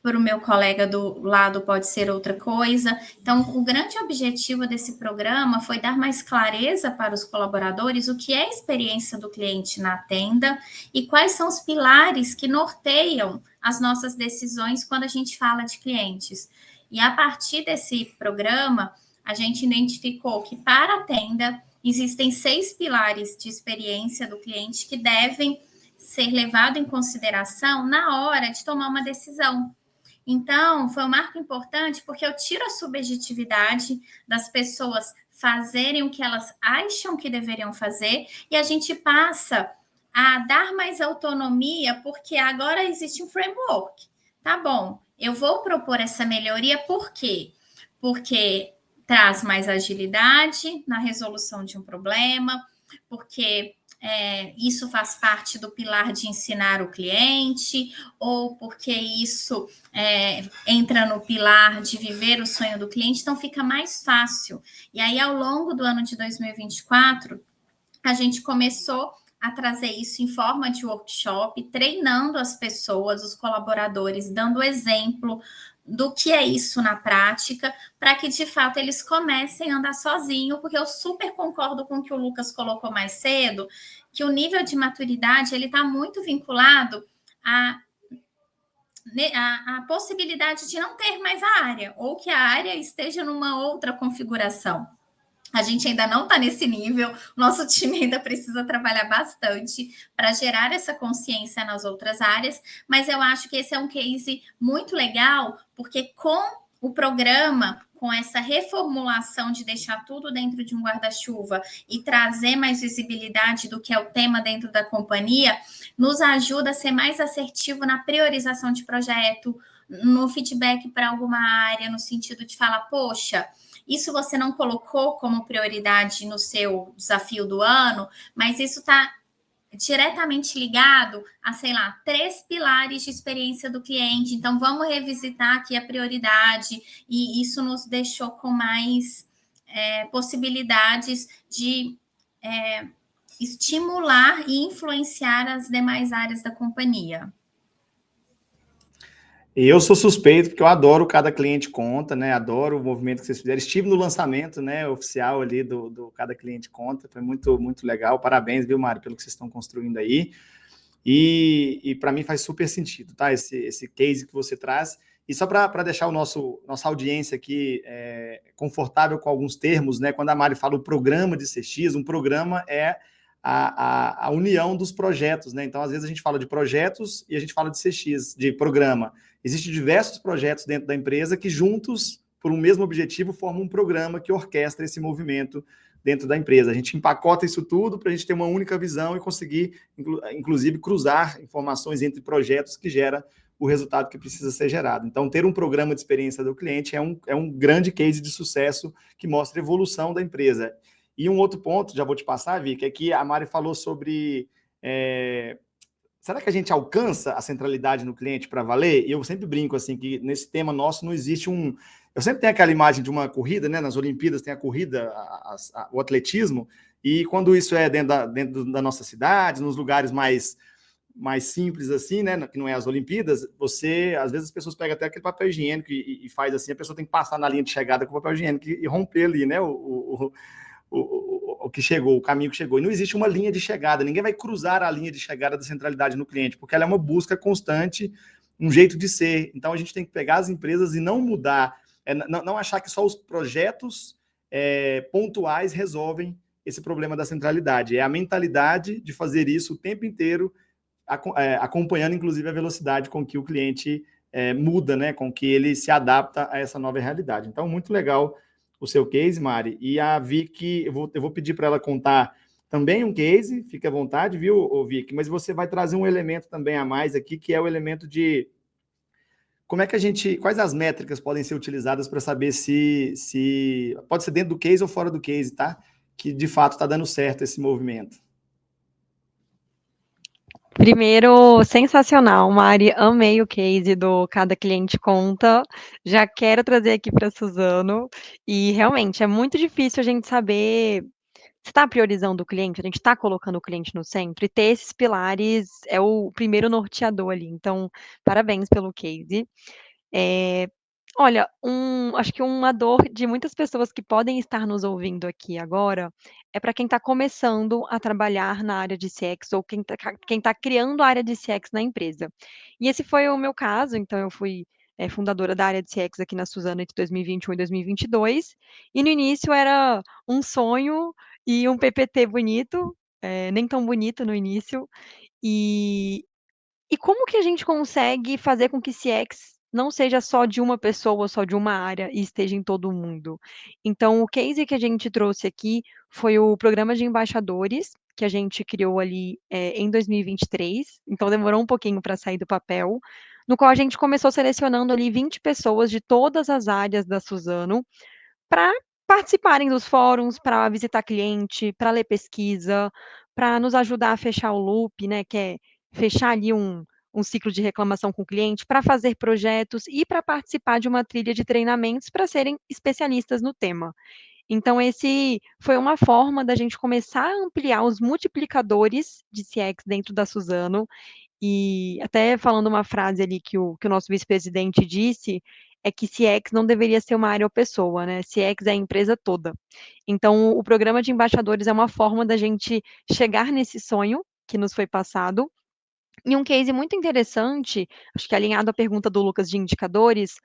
Speaker 2: para o meu colega do lado pode ser outra coisa. Então, o grande objetivo desse programa foi dar mais clareza para os colaboradores o que é a experiência do cliente na tenda e quais são os pilares que norteiam as nossas decisões quando a gente fala de clientes. E a partir desse programa, a gente identificou que para a tenda existem 6 pilares de experiência do cliente que devem ser levados em consideração na hora de tomar uma decisão. Então, foi um marco importante porque eu tiro a subjetividade das pessoas fazerem o que elas acham que deveriam fazer e a gente passa a dar mais autonomia, porque agora existe um framework. Tá bom, eu vou propor essa melhoria, por quê? Porque traz mais agilidade na resolução de um problema, porque isso faz parte do pilar de ensinar o cliente, ou porque isso entra no pilar de viver o sonho do cliente, então fica mais fácil. E aí, ao longo do ano de 2024, a gente começou a trazer isso em forma de workshop, treinando as pessoas, os colaboradores, dando exemplo do que é isso na prática, para que de fato eles comecem a andar sozinho, porque eu super concordo com o que o Lucas colocou mais cedo, que o nível de maturidade ele está muito vinculado a possibilidade de não ter mais a área, ou que a área esteja numa outra configuração. A gente ainda não está nesse nível, nosso time ainda precisa trabalhar bastante para gerar essa consciência nas outras áreas, mas eu acho que esse é um case muito legal, porque com o programa, com essa reformulação de deixar tudo dentro de um guarda-chuva e trazer mais visibilidade do que é o tema dentro da companhia, nos ajuda a ser mais assertivo na priorização de projeto, no feedback para alguma área, no sentido de falar, poxa, isso você não colocou como prioridade no seu desafio do ano, mas isso está diretamente ligado a, sei lá, 3 pilares de experiência do cliente. Então, vamos revisitar aqui a prioridade, e isso nos deixou com mais possibilidades de estimular e influenciar as demais áreas da companhia.
Speaker 1: Eu sou suspeito, porque eu adoro Cada Cliente Conta, né? Adoro o movimento que vocês fizeram. Estive no lançamento, né, oficial ali do Cada Cliente Conta. Foi muito, muito legal. Parabéns, viu, Mário, pelo que vocês estão construindo aí. E para mim faz super sentido, tá? Esse case que você traz. E só para deixar nossa audiência aqui confortável com alguns termos, né? Quando a Mari fala o programa de CX, um programa é a união dos projetos, né? Então, às vezes, a gente fala de projetos e a gente fala de CX, de programa. Existem diversos projetos dentro da empresa que, juntos, por um mesmo objetivo, formam um programa que orquestra esse movimento dentro da empresa. A gente empacota isso tudo para a gente ter uma única visão e conseguir, inclusive, cruzar informações entre projetos que gera o resultado que precisa ser gerado. Então, ter um programa de experiência do cliente é um grande case de sucesso que mostra a evolução da empresa. E um outro ponto, já vou te passar, Vicky, é que a Mari falou sobre... será que a gente alcança a centralidade no cliente para valer? E eu sempre brinco assim, que nesse tema nosso não existe um... Eu sempre tenho aquela imagem de uma corrida, né? Nas Olimpíadas tem a corrida, o atletismo, e quando isso é dentro da nossa cidade, nos lugares mais simples assim, né, que não é as Olimpíadas, às vezes as pessoas pegam até aquele papel higiênico e faz assim, a pessoa tem que passar na linha de chegada com o papel higiênico e romper ali, né, o que chegou, o caminho que chegou. E não existe uma linha de chegada, ninguém vai cruzar a linha de chegada da centralidade no cliente, porque ela é uma busca constante, um jeito de ser. Então a gente tem que pegar as empresas e não mudar, não achar que só os projetos pontuais resolvem esse problema da centralidade. É a mentalidade de fazer isso o tempo inteiro, acompanhando, inclusive, a velocidade com que o cliente muda, né, com que ele se adapta a essa nova realidade. Então, muito legal o seu case, Mari. E a Vicky, eu vou pedir para ela contar também um case, fique à vontade, viu, Vicky? Mas você vai trazer um elemento também a mais aqui, que é o elemento de como é que quais as métricas podem ser utilizadas para saber se pode ser dentro do case ou fora do case, tá? Que, de fato, está dando certo esse movimento.
Speaker 3: Primeiro, sensacional, Mari, amei o case do Cada Cliente Conta, já quero trazer aqui para a Suzano, e realmente é muito difícil a gente saber se está priorizando o cliente, a gente está colocando o cliente no centro, e ter esses pilares é o primeiro norteador ali, então parabéns pelo case. Olha, acho que uma dor de muitas pessoas que podem estar nos ouvindo aqui agora, é para quem está começando a trabalhar na área de CX ou quem tá criando a área de CX na empresa. E esse foi o meu caso, então eu fui, fundadora da área de CX aqui na Suzano entre 2021 e 2022, e no início era um sonho e um PPT bonito, nem tão bonito no início, e como que a gente consegue fazer com que CX não seja só de uma pessoa, só de uma área e esteja em todo mundo? Então, o case que a gente trouxe aqui foi o programa de embaixadores, que a gente criou ali em 2023, então demorou um pouquinho para sair do papel, no qual a gente começou selecionando ali 20 pessoas de todas as áreas da Suzano para participarem dos fóruns, para visitar cliente, para ler pesquisa, para nos ajudar a fechar o loop, né, que é fechar ali um ciclo de reclamação com o cliente, para fazer projetos e para participar de uma trilha de treinamentos para serem especialistas no tema. Então, esse foi uma forma da gente começar a ampliar os multiplicadores de CX dentro da Suzano, e até falando uma frase ali que o nosso vice-presidente disse, é que CX não deveria ser uma área ou pessoa, né? CX é a empresa toda. Então, o programa de embaixadores é uma forma da gente chegar nesse sonho que nos foi passado. E um case muito interessante, acho que alinhado à pergunta do Lucas de indicadores,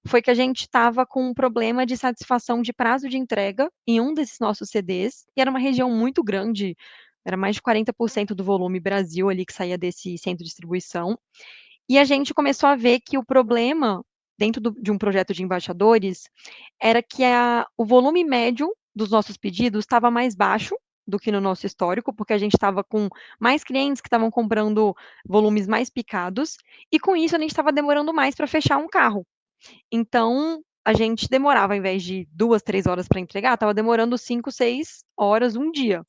Speaker 3: foi que a gente estava com um problema de satisfação de prazo de entrega em um desses nossos CDs, e era uma região muito grande, era mais de 40% do volume Brasil ali que saía desse centro de distribuição. E a gente começou a ver que o problema, dentro de um projeto de embaixadores, era que o volume médio dos nossos pedidos estava mais baixo do que no nosso histórico, porque a gente estava com mais clientes que estavam comprando volumes mais picados, e com isso a gente estava demorando mais para fechar um carro. Então, a gente demorava, ao invés de 2, 3 horas para entregar, estava demorando 5, 6 horas um dia.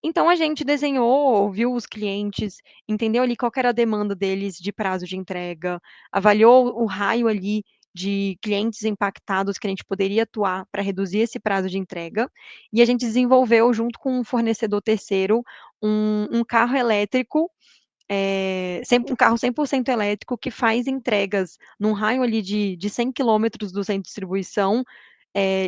Speaker 3: Então a gente desenhou, ouviu os clientes, entendeu ali qual que era a demanda deles de prazo de entrega, avaliou o raio ali de clientes impactados que a gente poderia atuar para reduzir esse prazo de entrega, e a gente desenvolveu, junto com um fornecedor terceiro, um carro elétrico, um carro 100% elétrico que faz entregas num raio ali de 100 quilômetros do centro de distribuição,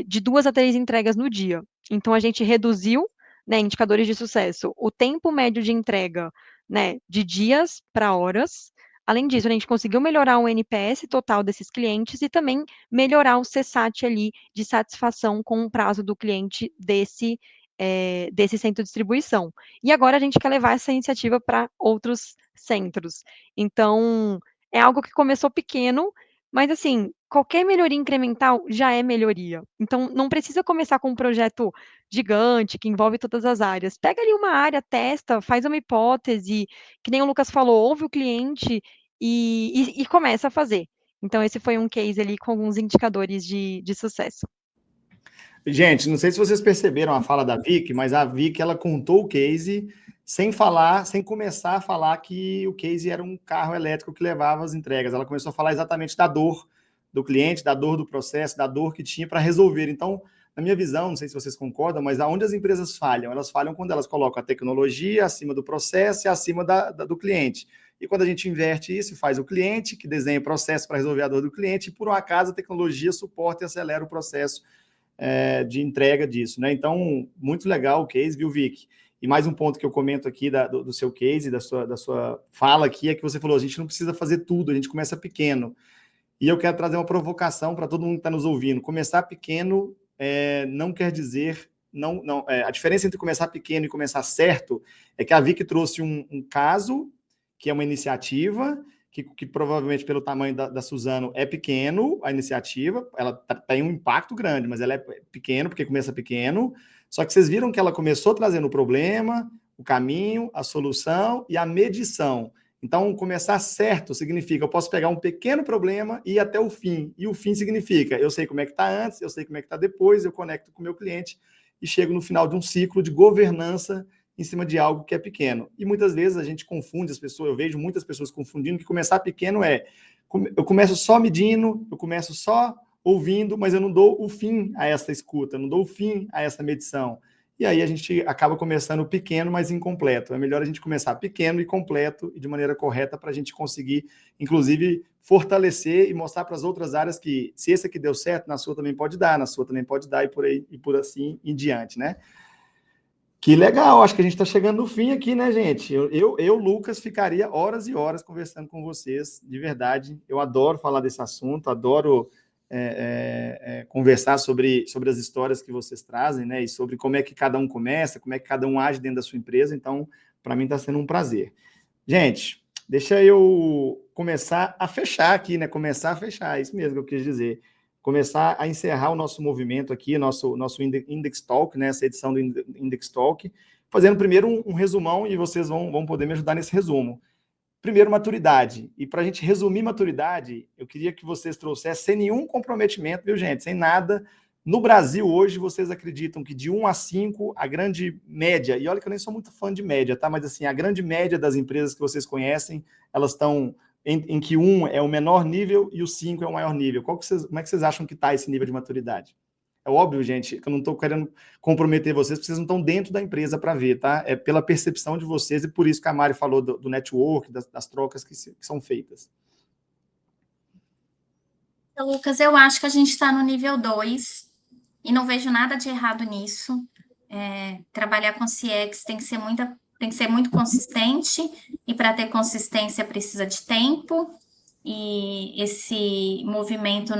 Speaker 3: de 2 a 3 entregas no dia. Então a gente reduziu, né, indicadores de sucesso, o tempo médio de entrega, né, de dias para horas. Além disso, a gente conseguiu melhorar o NPS total desses clientes e também melhorar o CSAT ali de satisfação com o prazo do cliente desse centro de distribuição. E agora a gente quer levar essa iniciativa para outros centros. Então, é algo que começou pequeno, mas assim, qualquer melhoria incremental já é melhoria. Então, não precisa começar com um projeto gigante que envolve todas as áreas. Pega ali uma área, testa, faz uma hipótese, que nem o Lucas falou, ouve o cliente e começa a fazer. Então, esse foi um case ali com alguns indicadores de sucesso.
Speaker 1: Gente, não sei se vocês perceberam a fala da Vicky, mas a Vicky, ela contou o case sem começar a falar que o case era um carro elétrico que levava as entregas. Ela começou a falar exatamente da dor do cliente, da dor do processo, da dor que tinha para resolver. Então, na minha visão, não sei se vocês concordam, mas aonde as empresas falham? Elas falham quando elas colocam a tecnologia acima do processo e acima do cliente. E quando a gente inverte isso, faz o cliente que desenha o processo para resolver a dor do cliente, e por um acaso a tecnologia suporta e acelera o processo de entrega disso, né? Então, muito legal o case, viu, Vicky? E mais um ponto que eu comento aqui do seu case, da sua fala aqui, é que você falou, a gente não precisa fazer tudo, a gente começa pequeno. E eu quero trazer uma provocação para todo mundo que está nos ouvindo. Começar pequeno não quer dizer... a diferença entre começar pequeno e começar certo é que a Vicky trouxe um caso, que é uma iniciativa, que provavelmente pelo tamanho da Suzano é pequeno, a iniciativa, ela tem um impacto grande, mas ela é pequeno porque começa pequeno, só que vocês viram que ela começou trazendo o problema, o caminho, a solução e a medição. Então, começar certo significa eu posso pegar um pequeno problema e ir até o fim, e o fim significa eu sei como é que está antes, eu sei como é que está depois, eu conecto com o meu cliente e chego no final de um ciclo de governança em cima de algo que é pequeno. E muitas vezes a gente confunde as pessoas, eu vejo muitas pessoas confundindo que começar pequeno eu começo só medindo, eu começo só ouvindo, mas eu não dou o fim a essa escuta, não dou o fim a essa medição. E aí a gente acaba começando pequeno, mas incompleto. É melhor a gente começar pequeno e completo e de maneira correta para a gente conseguir, inclusive, fortalecer e mostrar para as outras áreas que se esse aqui deu certo, na sua também pode dar, na sua também pode dar e por assim em diante, né? Que legal, acho que a gente está chegando no fim aqui, né, gente? Eu, Lucas, ficaria horas e horas conversando com vocês, de verdade. Eu adoro falar desse assunto, adoro conversar sobre as histórias que vocês trazem, né? E sobre como é que cada um começa, como é que cada um age dentro da sua empresa. Então, para mim está sendo um prazer. Gente, deixa eu começar a fechar aqui, né? Começar a fechar, isso mesmo que eu quis dizer. começar a encerrar o nosso movimento aqui, nosso Index Talk, né, essa edição do Index Talk, fazendo primeiro um resumão, e vocês vão poder me ajudar nesse resumo. Primeiro, maturidade. E para a gente resumir maturidade, eu queria que vocês trouxessem, sem nenhum comprometimento, viu, gente? Sem nada. No Brasil, hoje, vocês acreditam que de 1 a 5, a grande média, e olha que eu nem sou muito fã de média, tá? Mas assim, a grande média das empresas que vocês conhecem, elas estão em que 1 é o menor nível e o 5 é o maior nível. Como é que vocês acham que está esse nível de maturidade? É óbvio, gente, que eu não estou querendo comprometer vocês, porque vocês não estão dentro da empresa para ver, tá? É pela percepção de vocês, e por isso que a Mari falou do network, das trocas que são feitas.
Speaker 2: Lucas, eu acho que a gente está no nível 2 e não vejo nada de errado nisso. Trabalhar com CX tem que ser muito consistente, e para ter consistência precisa de tempo, e esse movimento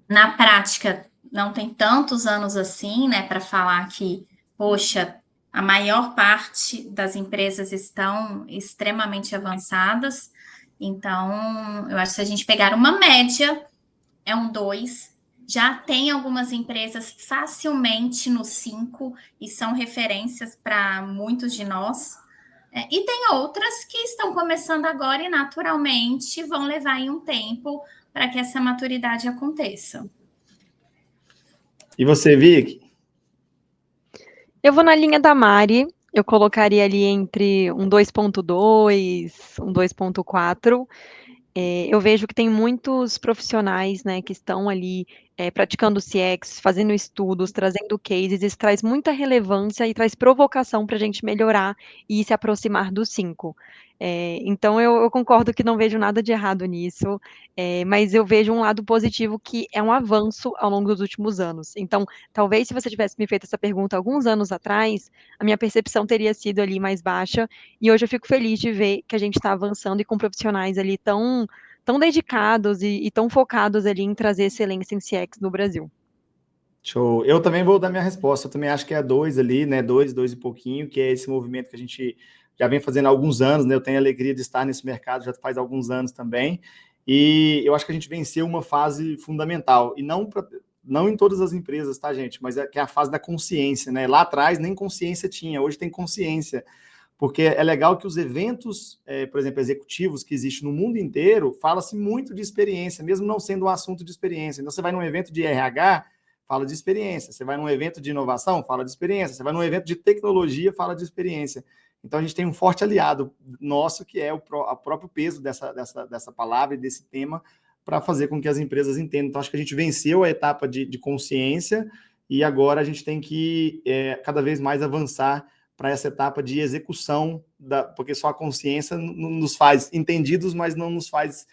Speaker 2: na prática não tem tantos anos assim, né, para falar que, poxa, a maior parte das empresas estão extremamente avançadas. Então, eu acho que se a gente pegar uma média, é um 2. Já tem algumas empresas facilmente no 5 e são referências para muitos de nós. E tem outras que estão começando agora e naturalmente vão levar aí um tempo para que essa maturidade aconteça.
Speaker 1: E você, Vicky?
Speaker 3: Eu vou na linha da Mari, eu colocaria ali entre um 2.2, um 2.4. Eu vejo que tem muitos profissionais, né, que estão ali praticando CX, fazendo estudos, trazendo cases, isso traz muita relevância e traz provocação para a gente melhorar e se aproximar do 5. Então, eu concordo que não vejo nada de errado nisso, mas eu vejo um lado positivo, que é um avanço ao longo dos últimos anos. Então, talvez se você tivesse me feito essa pergunta alguns anos atrás, a minha percepção teria sido ali mais baixa, e hoje eu fico feliz de ver que a gente está avançando e com profissionais ali tão dedicados e tão focados ali em trazer excelência em CX no Brasil.
Speaker 1: Show. Eu também vou dar minha resposta. Eu também acho que é 2 ali, né? 2 e pouquinho, que é esse movimento que a gente já vem fazendo há alguns anos, né? Eu tenho a alegria de estar nesse mercado já faz alguns anos também. E eu acho que a gente venceu uma fase fundamental. E não em todas as empresas, tá, gente? Mas que é a fase da consciência, né? Lá atrás nem consciência tinha, hoje tem consciência. Porque é legal que os eventos, por exemplo, executivos que existem no mundo inteiro, fala-se muito de experiência, mesmo não sendo um assunto de experiência. Então, você vai num evento de RH, fala de experiência. Você vai num evento de inovação, fala de experiência. Você vai num evento de tecnologia, fala de experiência. Então, a gente tem um forte aliado nosso, que é o próprio peso dessa palavra e desse tema, para fazer com que as empresas entendam. Então, acho que a gente venceu a etapa de consciência, e agora a gente tem que cada vez mais avançar para essa etapa de execução, porque só a consciência nos faz entendidos, mas não nos faz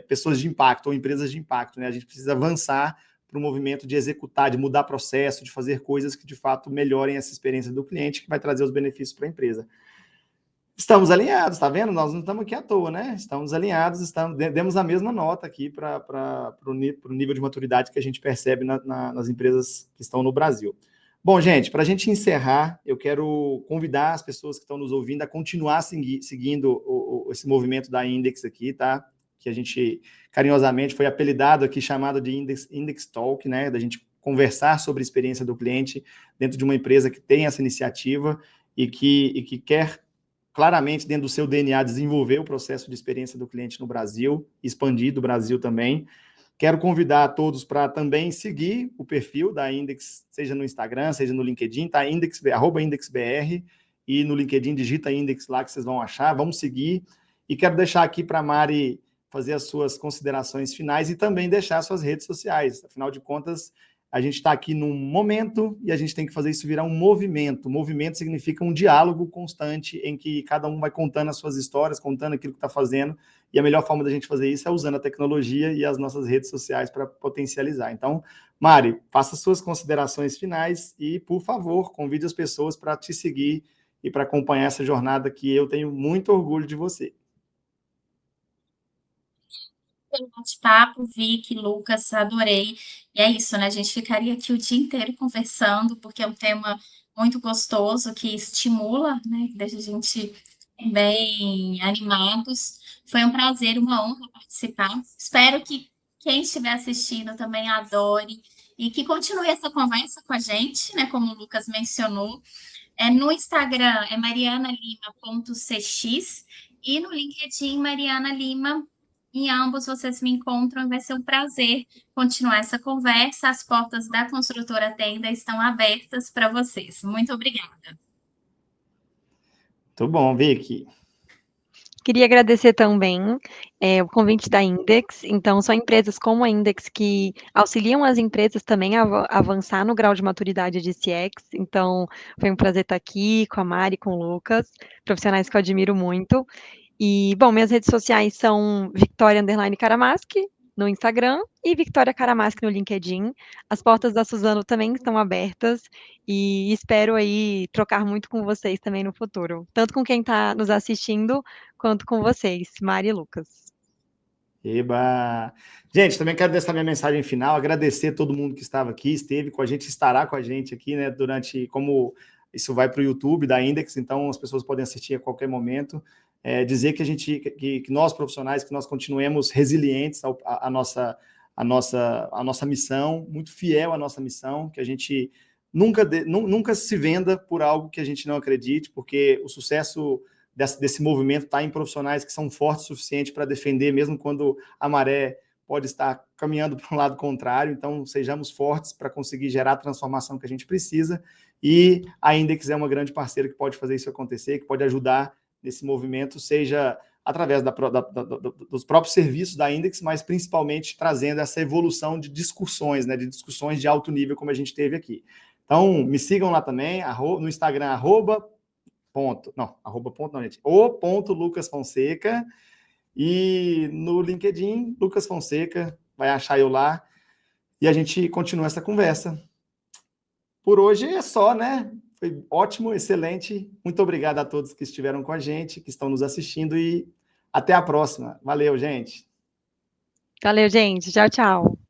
Speaker 1: pessoas de impacto ou empresas de impacto, né? A gente precisa avançar para o movimento de executar, de mudar processo, de fazer coisas que de fato melhorem essa experiência do cliente, que vai trazer os benefícios para a empresa. Estamos alinhados, tá vendo? Nós não estamos aqui à toa, né? Estamos alinhados, demos a mesma nota aqui para o nível de maturidade que a gente percebe nas empresas que estão no Brasil. Bom, gente, para a gente encerrar, eu quero convidar as pessoas que estão nos ouvindo a continuar seguindo esse movimento da Index aqui, tá? Que a gente carinhosamente foi apelidado aqui, chamado de Index Talk, né? Da gente conversar sobre a experiência do cliente dentro de uma empresa que tem essa iniciativa e que quer claramente, dentro do seu DNA, desenvolver o processo de experiência do cliente no Brasil, expandir do Brasil também. Quero convidar a todos para também seguir o perfil da Index, seja no Instagram, seja no LinkedIn, tá? @IndexBR, e no LinkedIn digita Index lá que vocês vão achar, vamos seguir. E quero deixar aqui para a Mari fazer as suas considerações finais e também deixar suas redes sociais. Afinal de contas, a gente está aqui num momento e a gente tem que fazer isso virar um movimento. Movimento significa um diálogo constante em que cada um vai contando as suas histórias, contando aquilo que está fazendo, e a melhor forma da gente fazer isso é usando a tecnologia e as nossas redes sociais para potencializar. Então, Mari, faça suas considerações finais e, por favor, convide as pessoas para te seguir e para acompanhar essa jornada, que eu tenho muito orgulho de você.
Speaker 2: Pelo bate-papo, Vicky, Lucas, adorei. E é isso, né? A gente ficaria aqui o dia inteiro conversando, porque é um tema muito gostoso, que estimula, né? Que deixa a gente bem animados. Foi um prazer, uma honra participar. Espero que quem estiver assistindo também adore e que continue essa conversa com a gente, né? Como o Lucas mencionou. No Instagram é marianalima.cx e no LinkedIn Mariana Lima. Em ambos vocês me encontram, vai ser um prazer continuar essa conversa. As portas da Construtora Tenda estão abertas para vocês. Muito obrigada.
Speaker 1: Muito bom, Vicky.
Speaker 3: Queria agradecer também o convite da Index. Então, são empresas como a Index que auxiliam as empresas também a avançar no grau de maturidade de CX. Então, foi um prazer estar aqui com a Mari, com o Lucas, profissionais que eu admiro muito. E, bom, minhas redes sociais são Victoria_Karamaski no Instagram e Victoria Karamaski no LinkedIn. As portas da Suzano também estão abertas e espero aí trocar muito com vocês também no futuro, tanto com quem está nos assistindo quanto com vocês, Mari e Lucas.
Speaker 1: Eba! Gente, também quero deixar minha mensagem final, agradecer todo mundo que estava aqui, esteve com a gente, estará com a gente aqui, né, durante, como isso vai para o YouTube da Index, então as pessoas podem assistir a qualquer momento. Dizer que que nós profissionais, que nós continuemos resilientes à nossa missão, muito fiel à nossa missão, que a gente nunca se venda por algo que a gente não acredite, porque o sucesso desse movimento está em profissionais que são fortes o suficiente para defender, mesmo quando a maré pode estar caminhando para um lado contrário. Então, sejamos fortes para conseguir gerar a transformação que a gente precisa, e a Index é uma grande parceira que pode fazer isso acontecer, que pode ajudar nesse movimento, seja através dos próprios serviços da Index, mas principalmente trazendo essa evolução de discussões, né, de discussões de alto nível, como a gente teve aqui. Então, me sigam lá também, no Instagram, @Lucas Fonseca, e no LinkedIn, Lucas Fonseca, vai achar eu lá, e a gente continua essa conversa. Por hoje é só, né? Foi ótimo, excelente. Muito obrigado a todos que estiveram com a gente, que estão nos assistindo, e até a próxima. Valeu, gente.
Speaker 3: Valeu, gente. Tchau, tchau.